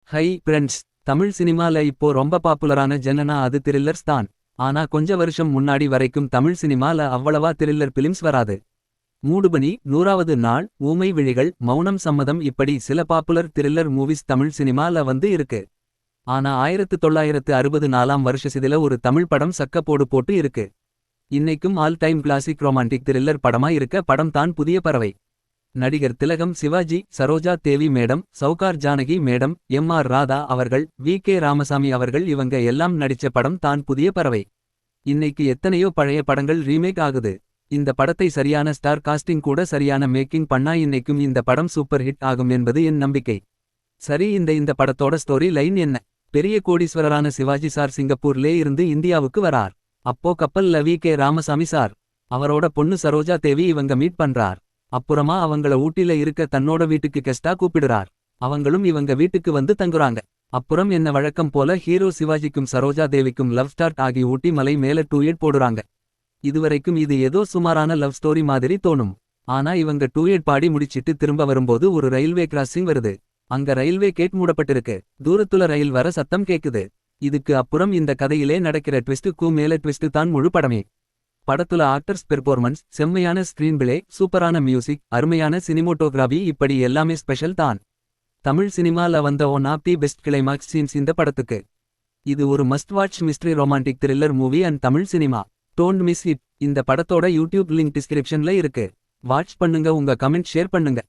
Hi friends. Tamil சினிமால இப்போ ரொம்ப பாப்புலரான ஜெனனா அது த்ரில்லர்ஸ் தான். ஆனா கொஞ்ச வருஷம் முன்னாடி வரைக்கும் தமிழ் சினிமால அவ்வளவா த்ரில்லர் பிலிம்ஸ் வராது. மூடுபனி, 100வது நாள், ஊமை விழிகள், மௌனம் சம்மதம் இப்படி சில பாப்புலர் த்ரில்லர் மூவிஸ் தமிழ் சினிமால வந்து இருக்கு. ஆனா 1964ஆம் வருஷசிதில ஒரு தமிழ் படம் சக்கப்போடு போட்டு இருக்கு. இன்னைக்கும் all time classic romantic thriller படமா இருக்க படம் தான் புதிய பறவை. நடிகர் திலகம் Sivaji, Saroja Devi madam, Sowcar Janaki madam, M R. Radha அவர்கள், வி.கே. ராமசாமி அவர்கள் இவங்க எல்லாம் நடிச்ச படம் தான் புதிய பறவை. இன்னைக்கு எத்தனையோ பழைய படங்கள் ரீமேக் ஆகுது. இந்த படத்தை சரியான ஸ்டார் காஸ்டிங் கூட சரியான மேக்கிங் பண்ணா இன்னைக்கும் இந்த படம் சூப்பர் ஹிட் ஆகும் என்பது என் நம்பிக்கை. சரி, இந்த படத்தோட ஸ்டோரி லைன் என்ன? பெரிய கோடீஸ்வரரான சிவாஜி சார் சிங்கப்பூர்லே இருந்து இந்தியாவுக்கு வரார். அப்போ கப்பல்ல வி.கே. ராமசாமி சார், அவரோட பொண்ணு சரோஜா தேவி இவங்க மீட் பண்றார். அப்புறமா அவங்கள ஊட்டில இருக்க தன்னோட வீட்டுக்கு கெஸ்டா கூப்பிடுறார். அவங்களும் இவங்க வீட்டுக்கு வந்து தங்குறாங்க. அப்புறம் என்ன வழக்கம் போல ஹீரோ சிவாஜிக்கும் சரோஜா தேவிக்கும் லவ் ஸ்டார்ட் ஆகி ஊட்டி மலை மேல டூயட் போடுறாங்க. இதுவரைக்கும் இது ஏதோ சுமாரான லவ் ஸ்டோரி மாதிரி தோணும். ஆனா இவங்க டூயட் பாடி முடிச்சிட்டு திரும்ப வரும்போது ஒரு ரயில்வே கிராசிங் வருது. அங்க ரயில்வே கேட் மூடப்பட்டிருக்கு. தூரத்துல ரயில் வர சத்தம் கேக்குது. இதுக்கு அப்புறம் இந்த கதையிலே நடக்கிற ட்விஸ்டுக்கு மேல ட்விஸ்டு தான் முழு படமே. படத்துல ஆக்டர்ஸ் பெர்ஃபார்மன்ஸ், செம்மையான ஸ்கிரீன் பிளே, சூப்பரான மியூசிக், அருமையான சினிமோட்டோகிராபி இப்படி எல்லாமே ஸ்பெஷல் தான். தமிழ் சினிமால வந்த one of the best climax scenes இந்த படத்துக்கு. இது ஒரு must watch mystery romantic thriller movie and Tamil cinema. Don't miss it. இந்த படத்தோட யூடியூப் லிங்க் டிஸ்கிரிப்ஷன்ல இருக்கு. வாட்ச் பண்ணுங்க, உங்க கமெண்ட் ஷேர் பண்ணுங்க.